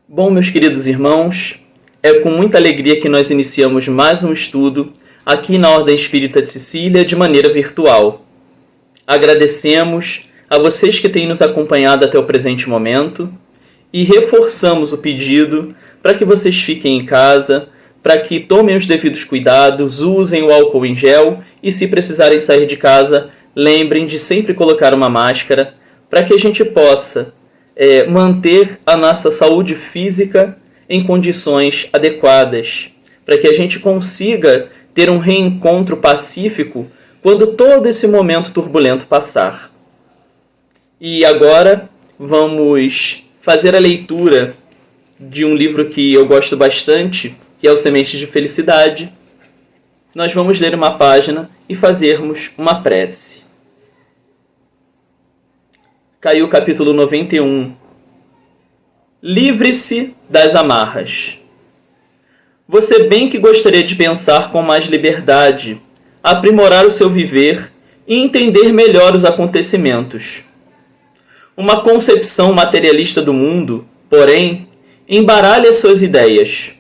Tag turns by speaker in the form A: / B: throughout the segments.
A: Bom, meus queridos irmãos, é com muita alegria que nós iniciamos mais um estudo aqui na Ordem Espírita de Sicília de maneira virtual. Agradecemos a vocês que têm nos acompanhado até o presente momento e reforçamos o pedido para que vocês fiquem em casa, para que tomem os devidos cuidados, usem o álcool em gel e, se precisarem sair de casa, lembrem de sempre colocar uma máscara para que a gente possa manter a nossa saúde física em condições adequadas, para que a gente consiga ter um reencontro pacífico quando todo esse momento turbulento passar. E agora vamos fazer a leitura de um livro que eu gosto bastante, que é o Sementes de Felicidade. Nós vamos ler uma página e fazermos uma prece. Caiu o capítulo 91. Livre-se das amarras. Você bem que gostaria de pensar com mais liberdade, aprimorar o seu viver e entender melhor os acontecimentos. Uma concepção materialista do mundo, porém, embaralha suas ideias.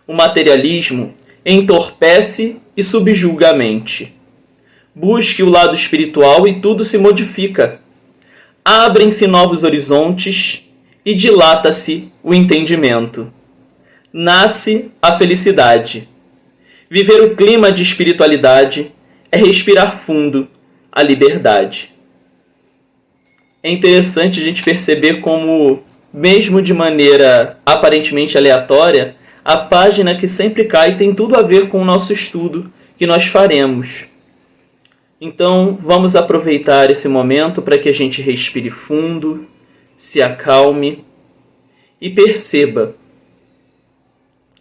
A: O materialismo entorpece e subjuga a mente. Busque o lado espiritual e tudo se modifica. Abrem-se novos horizontes e dilata-se o entendimento. Nasce a felicidade. Viver o clima de espiritualidade é respirar fundo a liberdade. É interessante a gente perceber como, mesmo de maneira aparentemente aleatória, a página que sempre cai tem tudo a ver com o nosso estudo que nós faremos. Então, vamos aproveitar esse momento para que a gente respire fundo, se acalme e perceba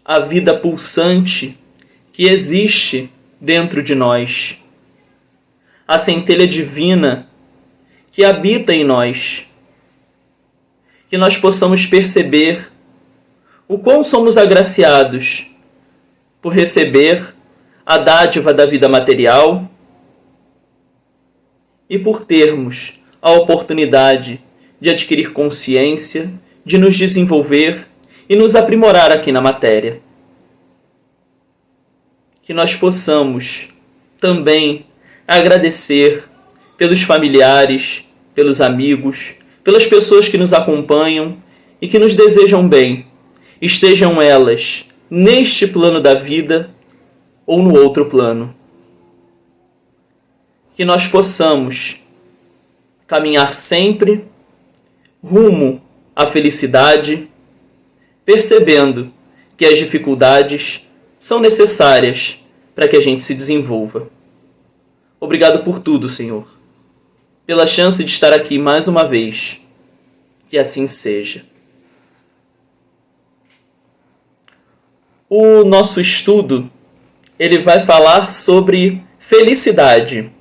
A: a vida pulsante que existe dentro de nós, a centelha divina que habita em nós, que nós possamos perceber o quão somos agraciados por receber a dádiva da vida material e por termos a oportunidade de adquirir consciência, de nos desenvolver e nos aprimorar aqui na matéria. Que nós possamos também agradecer pelos familiares, pelos amigos, pelas pessoas que nos acompanham e que nos desejam bem, estejam elas neste plano da vida ou no outro plano. Que nós possamos caminhar sempre rumo à felicidade, percebendo que as dificuldades são necessárias para que a gente se desenvolva. Obrigado por tudo, Senhor, pela chance de estar aqui mais uma vez. Que assim seja. O nosso estudo, ele vai falar sobre felicidade.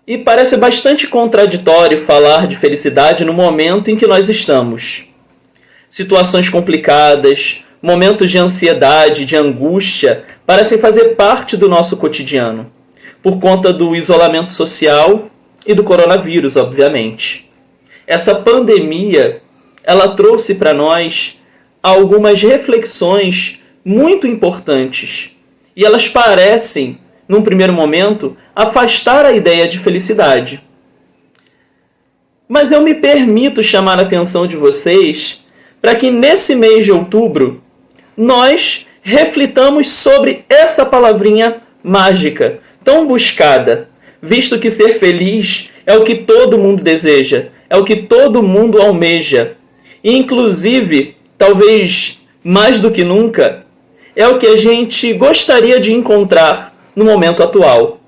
A: E parece bastante contraditório falar de felicidade no momento em que nós estamos. Situações complicadas, momentos de ansiedade, de angústia, parecem fazer parte do nosso cotidiano, por conta do isolamento social e do coronavírus, obviamente. Essa pandemia, ela trouxe para nós algumas reflexões muito importantes. E elas parecem, num primeiro momento, afastar a ideia de felicidade. Mas eu me permito chamar a atenção de vocês para que nesse mês de outubro nós reflitamos sobre essa palavrinha mágica, tão buscada, visto que ser feliz é o que todo mundo deseja, é o que todo mundo almeja. E, inclusive, talvez mais do que nunca, é o que a gente gostaria de encontrar no momento atual.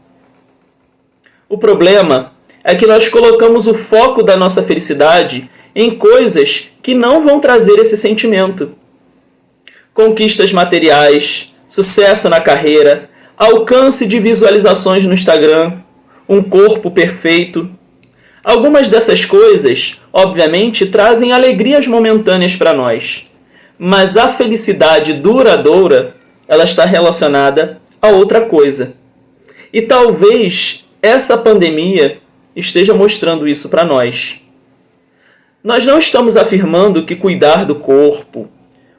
A: O problema é que nós colocamos o foco da nossa felicidade em coisas que não vão trazer esse sentimento. Conquistas materiais, sucesso na carreira, alcance de visualizações no Instagram, um corpo perfeito. Algumas dessas coisas, obviamente, trazem alegrias momentâneas para nós, mas a felicidade duradoura, ela está relacionada a outra coisa. E talvez essa pandemia esteja mostrando isso para nós. Nós não estamos afirmando que cuidar do corpo,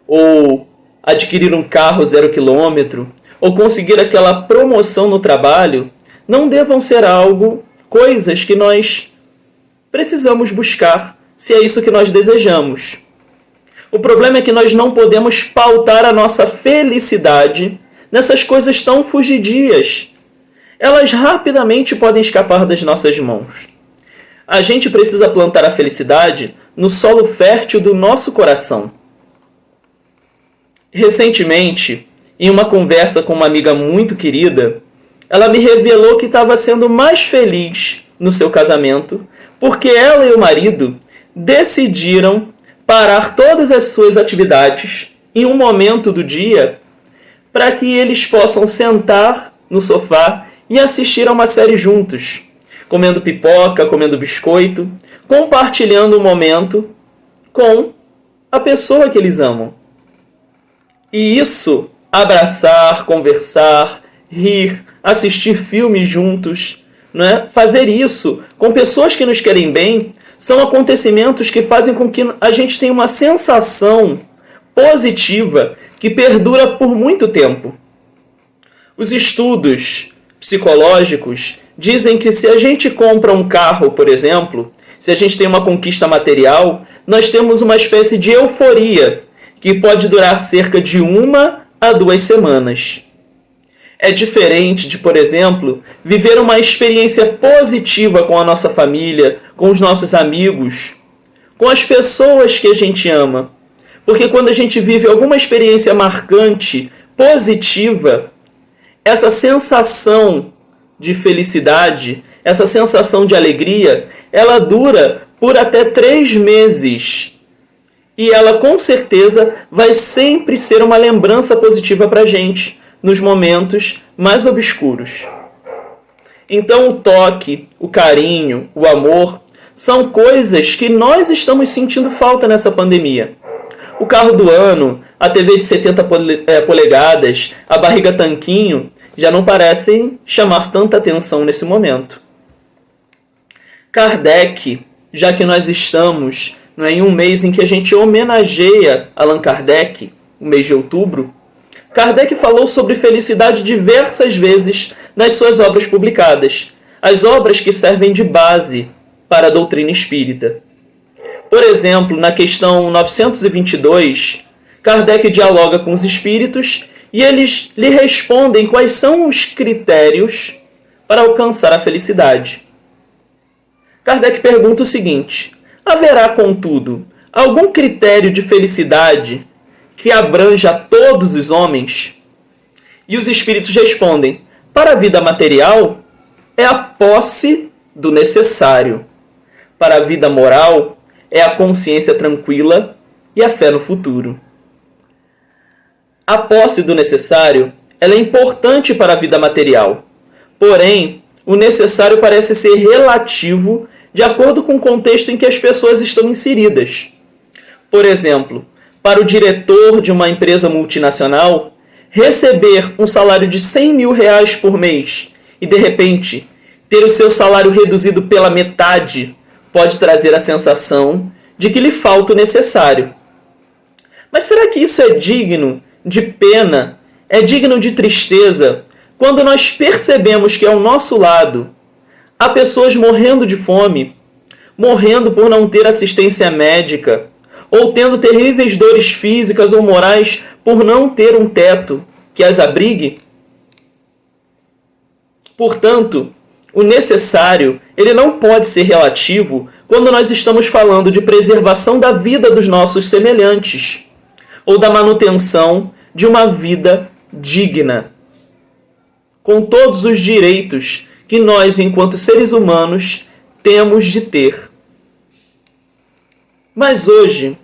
A: ou adquirir um carro 0 km, ou conseguir aquela promoção no trabalho, não devam ser coisas que nós precisamos buscar, se é isso que nós desejamos. O problema é que nós não podemos pautar a nossa felicidade nessas coisas tão fugidias. Elas rapidamente podem escapar das nossas mãos. A gente precisa plantar a felicidade no solo fértil do nosso coração. Recentemente, em uma conversa com uma amiga muito querida, ela me revelou que estava sendo mais feliz no seu casamento porque ela e o marido decidiram parar todas as suas atividades em um momento do dia para que eles possam sentar no sofá e assistir a uma série juntos, comendo pipoca, comendo biscoito, compartilhando o momento com a pessoa que eles amam. E isso, abraçar, conversar, rir, assistir filmes juntos, né? Fazer isso com pessoas que nos querem bem, são acontecimentos que fazem com que a gente tenha uma sensação positiva que perdura por muito tempo. Os estudos psicológicos dizem que se a gente compra um carro, por exemplo, se a gente tem uma conquista material, nós temos uma espécie de euforia que pode durar cerca de 1 a 2 semanas. É diferente de, por exemplo, viver uma experiência positiva com a nossa família, com os nossos amigos, com as pessoas que a gente ama. Porque quando a gente vive alguma experiência marcante, positiva, essa sensação de felicidade, essa sensação de alegria, ela dura por até 3 meses. E ela, com certeza, vai sempre ser uma lembrança positiva para a gente, nos momentos mais obscuros. Então, o toque, o carinho, o amor, são coisas que nós estamos sentindo falta nessa pandemia. O carro do ano, a TV de 70 polegadas, a barriga tanquinho, já não parecem chamar tanta atenção nesse momento. Kardec, já que nós estamos em um mês em que a gente homenageia Allan Kardec, o mês de outubro, Kardec falou sobre felicidade diversas vezes nas suas obras publicadas, as obras que servem de base para a doutrina espírita. Por exemplo, na questão 922, Kardec dialoga com os espíritos e eles lhe respondem quais são os critérios para alcançar a felicidade. Kardec pergunta o seguinte: haverá, contudo, algum critério de felicidade que abranja todos os homens? E os espíritos respondem: para a vida material, é a posse do necessário. Para a vida moral, é a consciência tranquila e a fé no futuro. A posse do necessário, ela é importante para a vida material. Porém, o necessário parece ser relativo de acordo com o contexto em que as pessoas estão inseridas. Por exemplo, para o diretor de uma empresa multinacional, receber um salário de 100 mil reais por mês e, de repente, ter o seu salário reduzido pela metade pode trazer a sensação de que lhe falta o necessário. Mas será que isso é digno de pena, é digno de tristeza, quando nós percebemos que ao nosso lado há pessoas morrendo de fome, morrendo por não ter assistência médica, ou tendo terríveis dores físicas ou morais por não ter um teto que as abrigue? Portanto, o necessário, ele não pode ser relativo quando nós estamos falando de preservação da vida dos nossos semelhantes, ou da manutenção de uma vida digna, com todos os direitos que nós, enquanto seres humanos, temos de ter. Mas hoje,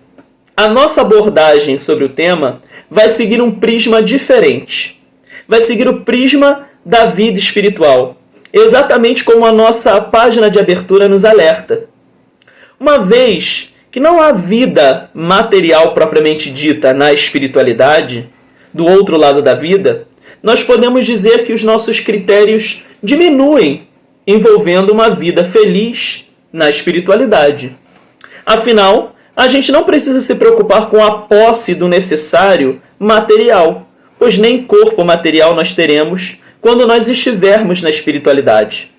A: a nossa abordagem sobre o tema vai seguir um prisma diferente. Vai seguir o prisma da vida espiritual, exatamente como a nossa página de abertura nos alerta. Uma vez que não há vida material propriamente dita na espiritualidade, do outro lado da vida, nós podemos dizer que os nossos critérios diminuem, envolvendo uma vida feliz na espiritualidade. Afinal, a gente não precisa se preocupar com a posse do necessário material, pois nem corpo material nós teremos quando nós estivermos na espiritualidade.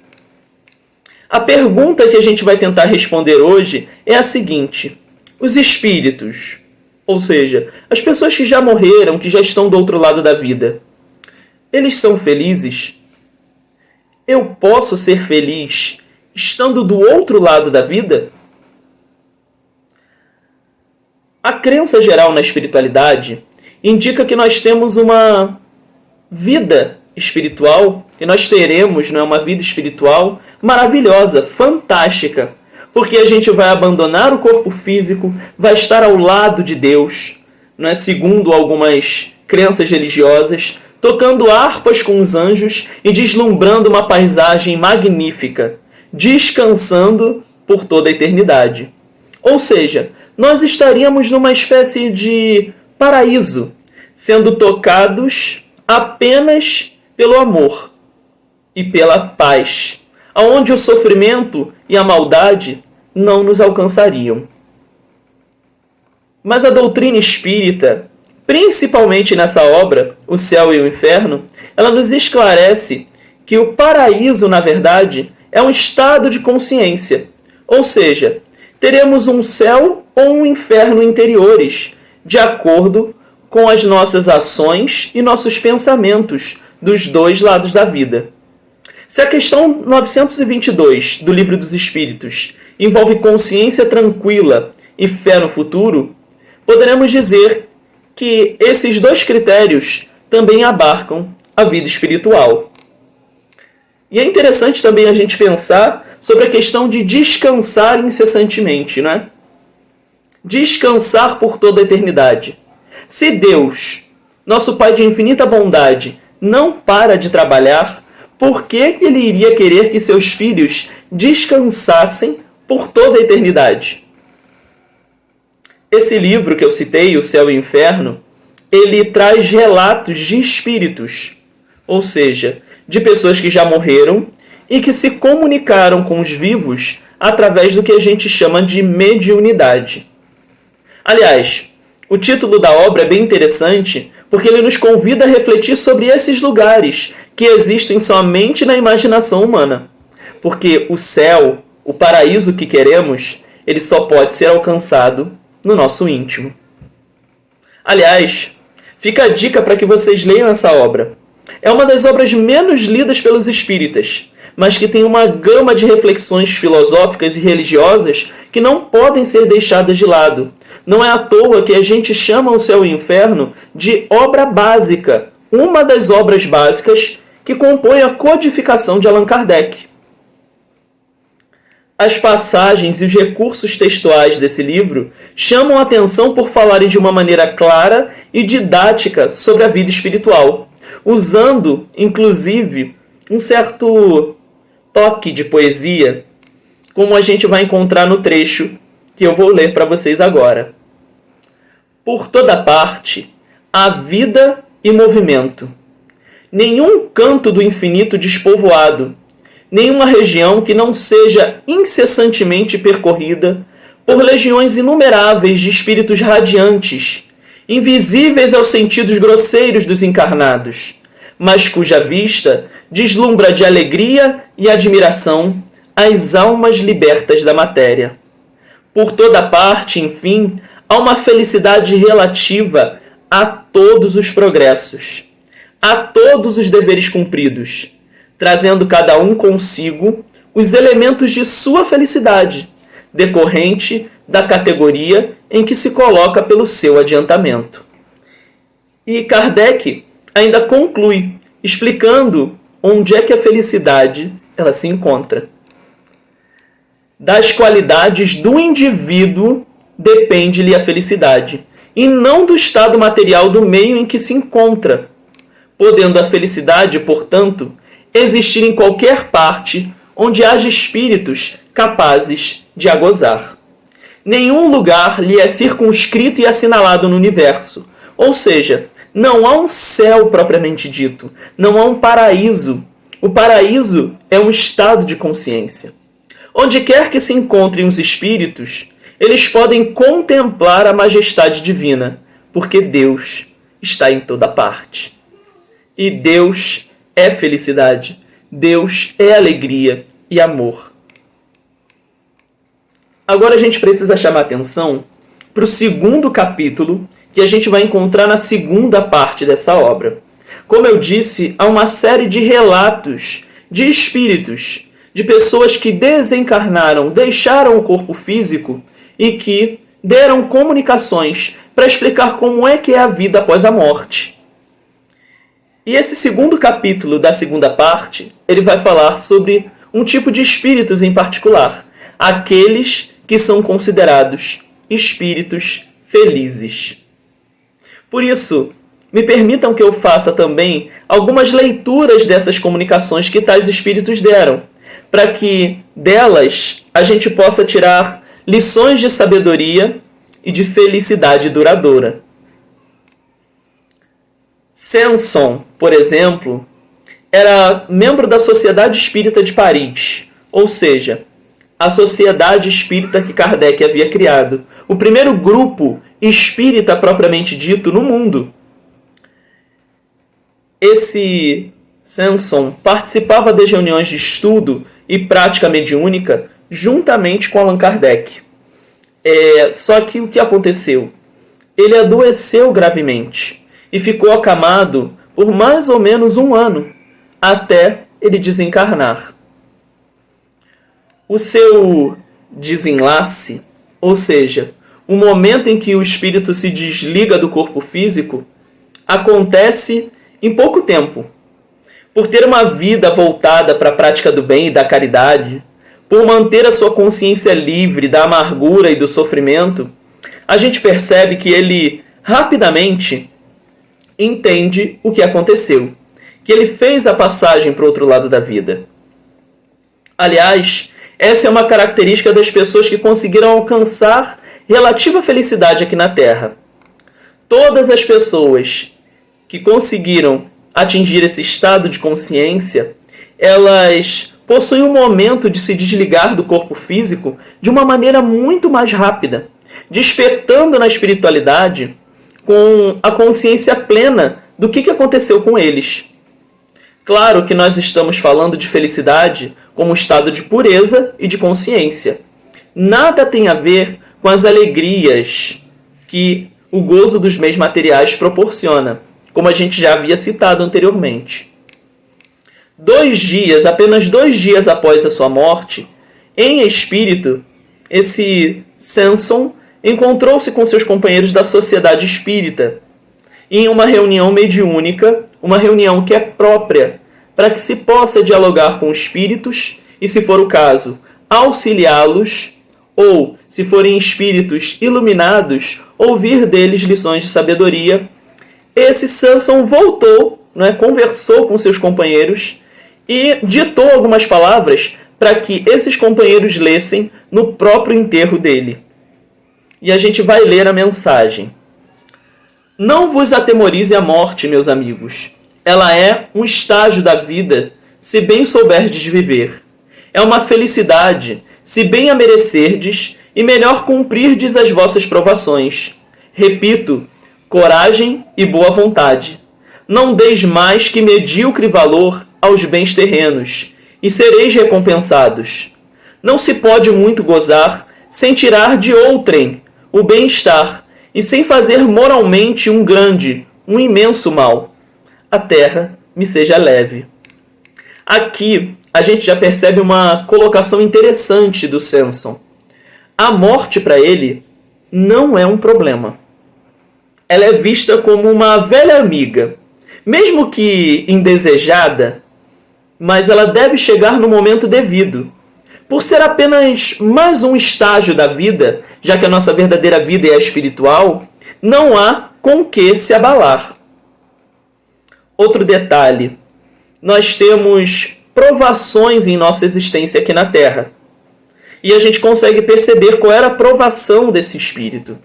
A: A pergunta que a gente vai tentar responder hoje é a seguinte: os espíritos, ou seja, as pessoas que já morreram, que já estão do outro lado da vida, eles são felizes? Eu posso ser feliz estando do outro lado da vida? A crença geral na espiritualidade indica que nós temos uma vida espiritual, e nós teremos, uma vida espiritual maravilhosa, fantástica, porque a gente vai abandonar o corpo físico, vai estar ao lado de Deus, segundo algumas crenças religiosas, tocando harpas com os anjos e deslumbrando uma paisagem magnífica, descansando por toda a eternidade. Ou seja, nós estaríamos numa espécie de paraíso, sendo tocados apenas pelo amor e pela paz, aonde o sofrimento e a maldade não nos alcançariam. Mas a doutrina espírita, principalmente nessa obra, O Céu e o Inferno, ela nos esclarece que o paraíso, na verdade, é um estado de consciência, ou seja, teremos um céu ou um inferno interiores, de acordo com as nossas ações e nossos pensamentos dos dois lados da vida. Se a questão 922 do Livro dos Espíritos envolve consciência tranquila e fé no futuro, poderemos dizer que esses dois critérios também abarcam a vida espiritual. E é interessante também a gente pensar sobre a questão de descansar incessantemente, Descansar por toda a eternidade. Se Deus, nosso Pai de infinita bondade, não para de trabalhar, por que Ele iria querer que seus filhos descansassem por toda a eternidade? Esse livro que eu citei, O Céu e o Inferno, ele traz relatos de espíritos, ou seja, de pessoas que já morreram e que se comunicaram com os vivos através do que a gente chama de mediunidade. Aliás, o título da obra é bem interessante porque ele nos convida a refletir sobre esses lugares que existem somente na imaginação humana. Porque o céu, o paraíso que queremos, ele só pode ser alcançado no nosso íntimo. Aliás, fica a dica para que vocês leiam essa obra. É uma das obras menos lidas pelos espíritas, mas que tem uma gama de reflexões filosóficas e religiosas que não podem ser deixadas de lado. Não é à toa que a gente chama O Céu e o Inferno de obra básica, uma das obras básicas que compõem a codificação de Allan Kardec. As passagens e os recursos textuais desse livro chamam a atenção por falarem de uma maneira clara e didática sobre a vida espiritual, usando, inclusive, um certo toque de poesia, como a gente vai encontrar no trecho que eu vou ler para vocês agora. Por toda parte, há vida e movimento. Nenhum canto do infinito despovoado, nenhuma região que não seja incessantemente percorrida por legiões inumeráveis de espíritos radiantes, invisíveis aos sentidos grosseiros dos encarnados, mas cuja vista deslumbra de alegria e admiração as almas libertas da matéria. Por toda parte, enfim, há uma felicidade relativa a todos os progressos, a todos os deveres cumpridos, trazendo cada um consigo os elementos de sua felicidade, decorrente da categoria em que se coloca pelo seu adiantamento. E Kardec ainda conclui, explicando onde é que a felicidade ela se encontra. Das qualidades do indivíduo depende-lhe a felicidade, e não do estado material do meio em que se encontra, podendo a felicidade, portanto, existir em qualquer parte onde haja espíritos capazes de a gozar. Nenhum lugar lhe é circunscrito e assinalado no universo, ou seja, não há um céu propriamente dito, não há um paraíso. O paraíso é um estado de consciência. Onde quer que se encontrem os espíritos, eles podem contemplar a majestade divina, porque Deus está em toda parte. E Deus é felicidade, Deus é alegria e amor. Agora a gente precisa chamar atenção para o segundo capítulo que a gente vai encontrar na segunda parte dessa obra. Como eu disse, há uma série de relatos de espíritos, de pessoas que desencarnaram, deixaram o corpo físico e que deram comunicações para explicar como é que é a vida após a morte. E esse segundo capítulo da segunda parte, ele vai falar sobre um tipo de espíritos em particular, aqueles que são considerados espíritos felizes. Por isso, me permitam que eu faça também algumas leituras dessas comunicações que tais espíritos deram, para que delas a gente possa tirar lições de sabedoria e de felicidade duradoura. Sanson, por exemplo, era membro da Sociedade Espírita de Paris, ou seja, a sociedade espírita que Kardec havia criado, o primeiro grupo espírita propriamente dito no mundo. Esse Sanson participava das reuniões de estudo e prática mediúnica juntamente com Allan Kardec. Só que o que aconteceu? Ele adoeceu gravemente e ficou acamado por mais ou menos 1 ano, até ele desencarnar. O seu desenlace, ou seja, o momento em que o espírito se desliga do corpo físico, acontece em pouco tempo. Por ter uma vida voltada para a prática do bem e da caridade, por manter a sua consciência livre da amargura e do sofrimento, a gente percebe que ele rapidamente entende o que aconteceu, que ele fez a passagem para o outro lado da vida. Aliás, essa é uma característica das pessoas que conseguiram alcançar relativa felicidade aqui na Terra. Todas as pessoas que conseguiram atingir esse estado de consciência, elas possuem um momento de se desligar do corpo físico de uma maneira muito mais rápida, despertando na espiritualidade com a consciência plena do que aconteceu com eles. Claro que nós estamos falando de felicidade como estado de pureza e de consciência. Nada tem a ver com as alegrias que o gozo dos bens materiais proporciona, como a gente já havia citado anteriormente. Apenas 2 dias após a sua morte, em espírito, esse Sanson encontrou-se com seus companheiros da Sociedade Espírita em uma reunião mediúnica, uma reunião que é própria para que se possa dialogar com espíritos e, se for o caso, auxiliá-los, ou, se forem espíritos iluminados, ouvir deles lições de sabedoria. Esse Sanson voltou, conversou com seus companheiros e ditou algumas palavras para que esses companheiros lessem no próprio enterro dele. E a gente vai ler a mensagem. Não vos atemorize a morte, meus amigos. Ela é um estágio da vida, se bem souberdes viver. É uma felicidade, se bem a merecerdes, e melhor cumprirdes as vossas provações. Repito, coragem e boa vontade. Não deis mais que medíocre valor aos bens terrenos, e sereis recompensados. Não se pode muito gozar sem tirar de outrem o bem-estar, e sem fazer moralmente um imenso mal. A terra me seja leve. Aqui a gente já percebe uma colocação interessante do Sanson. A morte para ele não é um problema. Ela é vista como uma velha amiga, mesmo que indesejada, mas ela deve chegar no momento devido. Por ser apenas mais um estágio da vida, já que a nossa verdadeira vida é a espiritual, não há com que se abalar. Outro detalhe, nós temos provações em nossa existência aqui na Terra. E a gente consegue perceber qual era a provação desse espírito.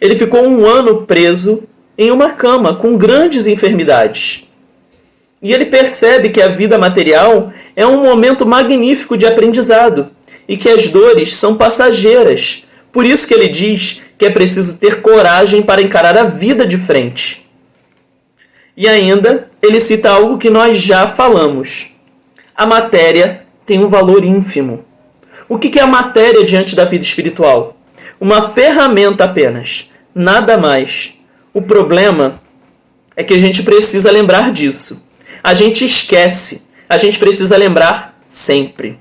A: Ele ficou 1 ano preso em uma cama com grandes enfermidades. E ele percebe que a vida material é um momento magnífico de aprendizado e que as dores são passageiras, Por isso que ele diz que é preciso ter coragem para encarar a vida de frente. E ainda, ele cita algo que nós já falamos. A matéria tem um valor ínfimo. O que é a matéria diante da vida espiritual? Uma ferramenta apenas, nada mais. O problema é que a gente precisa lembrar disso. A gente esquece, a gente precisa lembrar sempre.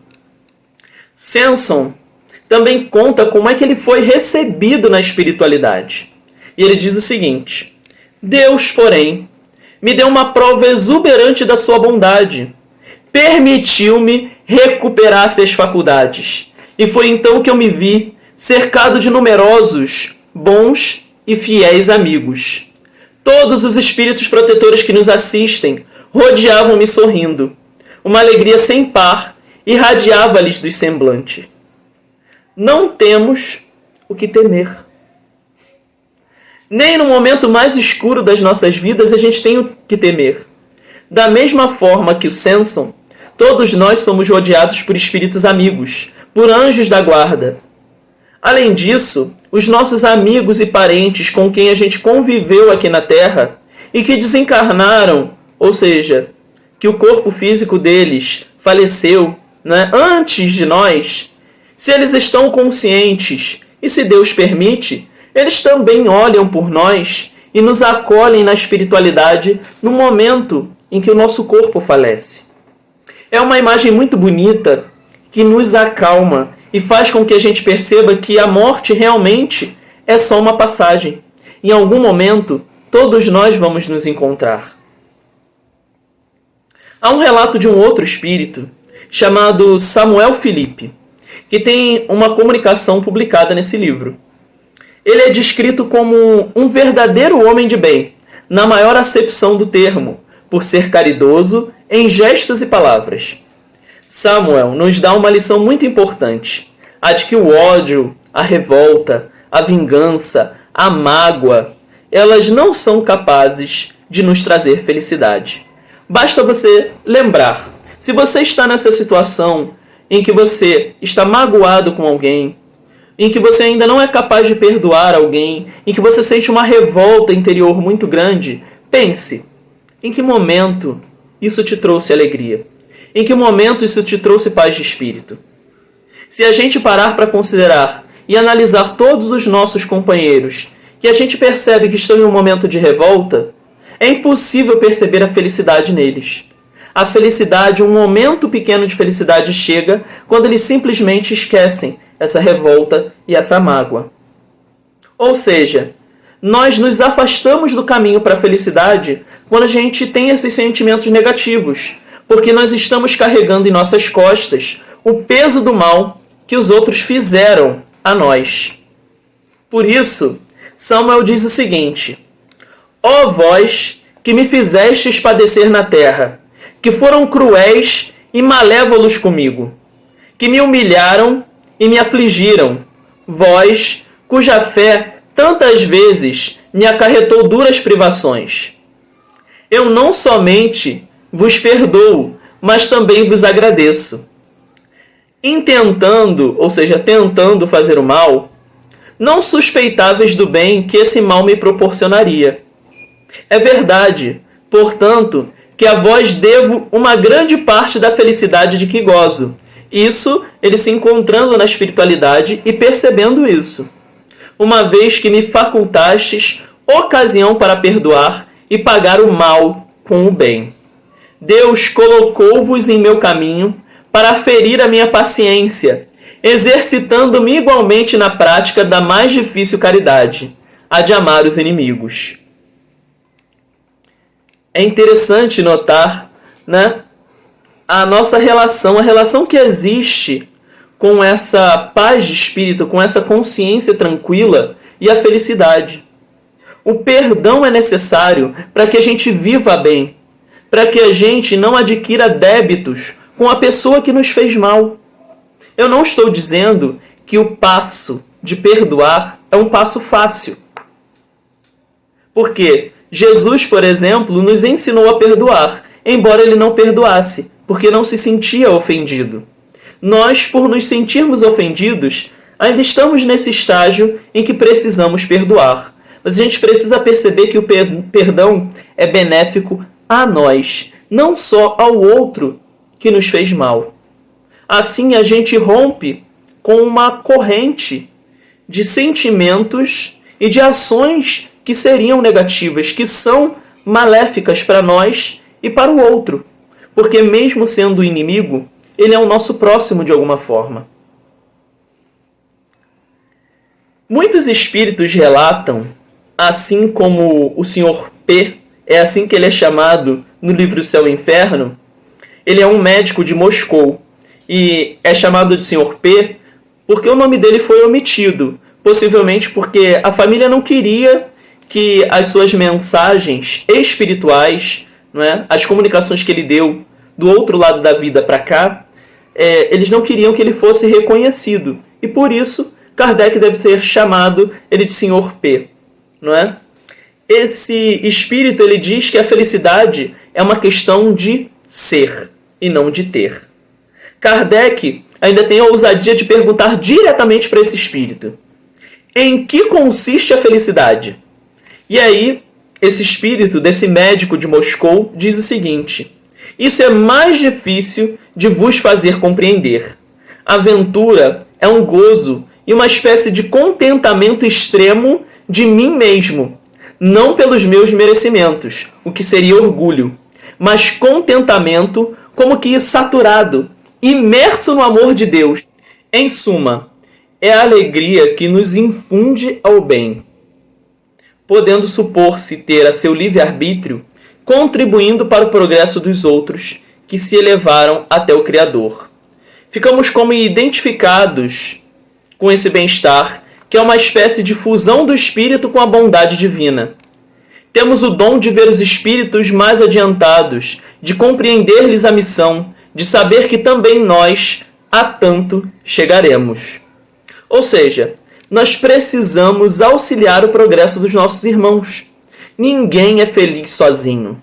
A: Samson também conta como é que ele foi recebido na espiritualidade. E ele diz o seguinte: Deus, porém, me deu uma prova exuberante da sua bondade. Permitiu-me recuperar essas faculdades. E foi então que eu me vi cercado de numerosos, bons e fiéis amigos. Todos os espíritos protetores que nos assistem rodeavam-me sorrindo. Uma alegria sem par irradiava-lhes do semblante. Não temos o que temer. Nem no momento mais escuro das nossas vidas a gente tem o que temer. Da mesma forma que o Samson, todos nós somos rodeados por espíritos amigos, por anjos da guarda. Além disso, os nossos amigos e parentes com quem a gente conviveu aqui na Terra e que desencarnaram, ou seja, que o corpo físico deles faleceu, né, antes de nós, se eles estão conscientes e se Deus permite, eles também olham por nós e nos acolhem na espiritualidade no momento em que o nosso corpo falece. É uma imagem muito bonita que nos acalma e faz com que a gente perceba que a morte realmente é só uma passagem. Em algum momento, todos nós vamos nos encontrar. Há um relato de um outro espírito chamado Samuel Felipe, que tem uma comunicação publicada nesse livro. Ele é descrito como um verdadeiro homem de bem, na maior acepção do termo, por ser caridoso em gestos e palavras. Samuel nos dá uma lição muito importante, a de que o ódio, a revolta, a vingança, a mágoa, elas não são capazes de nos trazer felicidade. Basta você lembrar, se você está nessa situação em que você está magoado com alguém, em que você ainda não é capaz de perdoar alguém, em que você sente uma revolta interior muito grande, pense, em que momento isso te trouxe alegria? Em que momento isso te trouxe paz de espírito? Se a gente parar para considerar e analisar todos os nossos companheiros, que a gente percebe que estão em um momento de revolta, é impossível perceber a felicidade neles. A felicidade, um momento pequeno de felicidade chega quando eles simplesmente esquecem essa revolta e essa mágoa. Ou seja, nós nos afastamos do caminho para a felicidade quando a gente tem esses sentimentos negativos, porque nós estamos carregando em nossas costas o peso do mal que os outros fizeram a nós. Por isso, Samuel diz o seguinte: ó vós que me fizestes padecer na terra, que foram cruéis e malévolos comigo, que me humilharam e me afligiram, vós, cuja fé tantas vezes me acarretou duras privações. Eu não somente vos perdoo, mas também vos agradeço. Intentando, ou seja, tentando fazer o mal, não suspeitáveis do bem que esse mal me proporcionaria. É verdade, portanto, que a vós devo uma grande parte da felicidade de que gozo. Isso, ele se encontrando na espiritualidade e percebendo isso. Uma vez que me facultastes ocasião para perdoar e pagar o mal com o bem. Deus colocou-vos em meu caminho para ferir a minha paciência, exercitando-me igualmente na prática da mais difícil caridade, a de amar os inimigos. É interessante notar, né, a nossa relação, a relação que existe com essa paz de espírito, com essa consciência tranquila e a felicidade. O perdão é necessário para que a gente viva bem, para que a gente não adquira débitos com a pessoa que nos fez mal. Eu não estou dizendo que o passo de perdoar é um passo fácil. Porque Jesus, por exemplo, nos ensinou a perdoar, embora ele não perdoasse, porque não se sentia ofendido. Nós, por nos sentirmos ofendidos, Ainda estamos nesse estágio em que precisamos perdoar. Mas a gente precisa perceber que o perdão é benéfico a nós, não só ao outro que nos fez mal. Assim a gente rompe com uma corrente de sentimentos e de ações que seriam negativas, que são maléficas para nós e para o outro. Porque mesmo sendo inimigo, ele é o nosso próximo de alguma forma. Muitos espíritos relatam, assim como o Sr. P, é assim que ele é chamado no livro Céu e Inferno, ele é um médico de Moscou e é chamado de Sr. P porque o nome dele foi omitido, possivelmente porque a família não queria que as suas mensagens espirituais, não é, as comunicações que ele deu do outro lado da vida para cá, eles não queriam que ele fosse reconhecido. E por isso, Kardec deve ser chamado ele de Sr. P. Não é? Esse espírito ele diz que a felicidade é uma questão de ser e não de ter. Kardec ainda tem a ousadia de perguntar diretamente para esse espírito: em que consiste a felicidade? E aí, esse espírito desse médico de Moscou diz o seguinte: isso é mais difícil de vos fazer compreender. A aventura é um gozo e uma espécie de contentamento extremo de mim mesmo, não pelos meus merecimentos, o que seria orgulho, mas contentamento como que saturado, imerso no amor de Deus. Em suma, é a alegria que nos infunde ao bem, podendo supor-se ter a seu livre-arbítrio, contribuindo para o progresso dos outros que se elevaram até o Criador. Ficamos como identificados com esse bem-estar, que é uma espécie de fusão do espírito com a bondade divina. Temos o dom de ver os espíritos mais adiantados, de compreender-lhes a missão, de saber que também nós a tanto chegaremos. Ou seja, nós precisamos auxiliar o progresso dos nossos irmãos. Ninguém é feliz sozinho.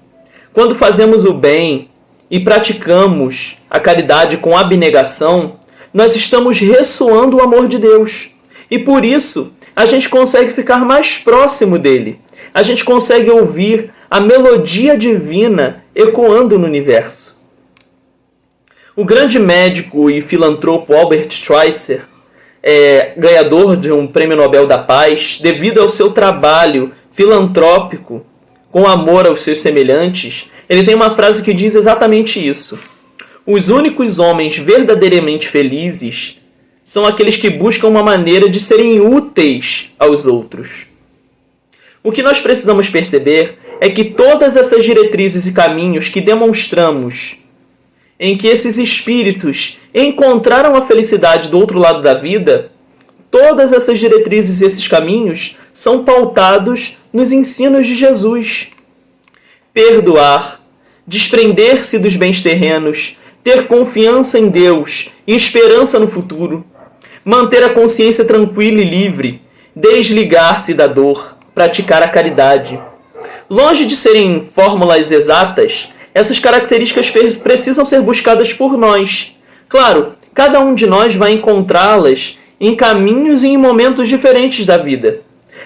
A: Quando fazemos o bem e praticamos a caridade com abnegação, nós estamos ressoando o amor de Deus. E por isso, a gente consegue ficar mais próximo dele. A gente consegue ouvir a melodia divina ecoando no universo. O grande médico e filantropo Albert Schweitzer, ganhador de um Prêmio Nobel da Paz, devido ao seu trabalho filantrópico com amor aos seus semelhantes, ele tem uma frase que diz exatamente isso: os únicos homens verdadeiramente felizes são aqueles que buscam uma maneira de serem úteis aos outros. O que nós precisamos perceber é que todas essas diretrizes e caminhos que demonstramos em que esses espíritos encontraram a felicidade do outro lado da vida, todas essas diretrizes e esses caminhos são pautados nos ensinos de Jesus. Perdoar, desprender-se dos bens terrenos, ter confiança em Deus e esperança no futuro, manter a consciência tranquila e livre, desligar-se da dor, praticar a caridade. Longe de serem fórmulas exatas, essas características precisam ser buscadas por nós. Claro, cada um de nós vai encontrá-las em caminhos e em momentos diferentes da vida.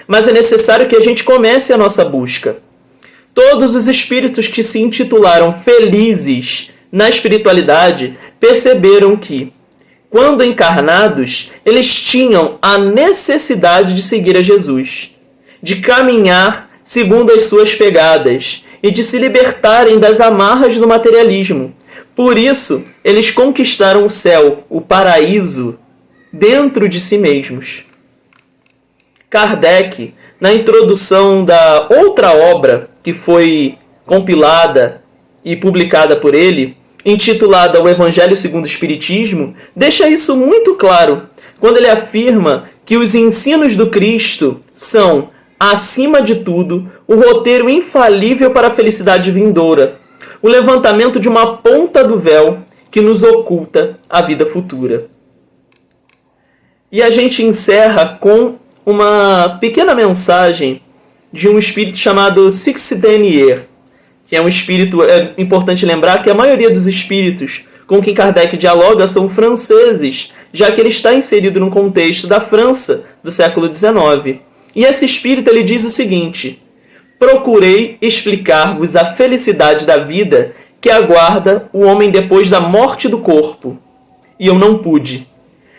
A: Mas é necessário que a gente comece a nossa busca. Todos os espíritos que se intitularam felizes na espiritualidade perceberam que, quando encarnados, eles tinham a necessidade de seguir a Jesus, de caminhar segundo as suas pegadas e de se libertarem das amarras do materialismo. Por isso, eles conquistaram o céu, o paraíso, dentro de si mesmos. Kardec, na introdução da outra obra que foi compilada e publicada por ele, intitulada O Evangelho segundo o Espiritismo, deixa isso muito claro, quando ele afirma que os ensinos do Cristo são, acima de tudo, o roteiro infalível para a felicidade vindoura, o levantamento de uma ponta do véu que nos oculta a vida futura. E a gente encerra com uma pequena mensagem de um espírito chamado Six-Denier, que é um espírito, é importante lembrar que a maioria dos espíritos com quem Kardec dialoga são franceses, já que ele está inserido no contexto da França do século XIX. E esse espírito ele diz o seguinte: procurei explicar-vos a felicidade da vida que aguarda o homem depois da morte do corpo, e eu não pude.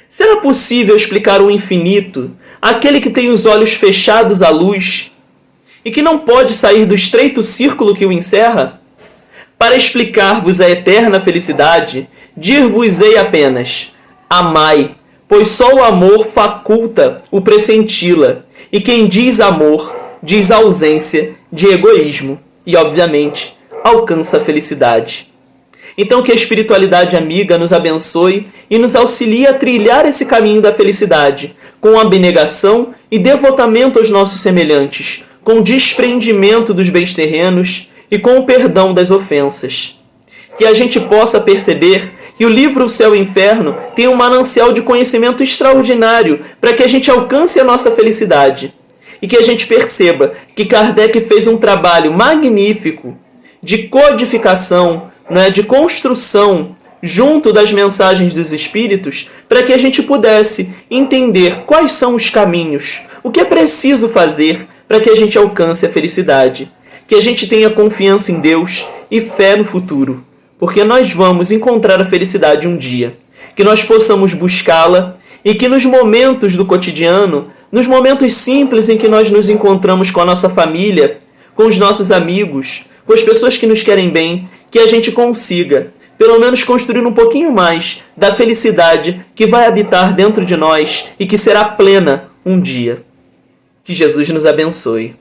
A: Será possível explicar o infinito, aquele que tem os olhos fechados à luz e que não pode sair do estreito círculo que o encerra? Para explicar-vos a eterna felicidade, dir-vos-ei apenas: amai, pois só o amor faculta o pressenti-la, e quem diz amor, diz ausência de egoísmo e, obviamente, alcança a felicidade. Então que a espiritualidade amiga nos abençoe e nos auxilie a trilhar esse caminho da felicidade, com abnegação e devotamento aos nossos semelhantes, com desprendimento dos bens terrenos e com o perdão das ofensas. Que a gente possa perceber que o livro O Céu e o Inferno tem um manancial de conhecimento extraordinário para que a gente alcance a nossa felicidade. E que a gente perceba que Kardec fez um trabalho magnífico de codificação, de construção junto das mensagens dos Espíritos, para que a gente pudesse entender quais são os caminhos, o que é preciso fazer para que a gente alcance a felicidade. Que a gente tenha confiança em Deus e fé no futuro, porque nós vamos encontrar a felicidade um dia. Que nós possamos buscá-la e que nos momentos do cotidiano, nos momentos simples em que nós nos encontramos com a nossa família, com os nossos amigos, com as pessoas que nos querem bem, que a gente consiga, pelo menos, construir um pouquinho mais da felicidade que vai habitar dentro de nós e que será plena um dia. Que Jesus nos abençoe.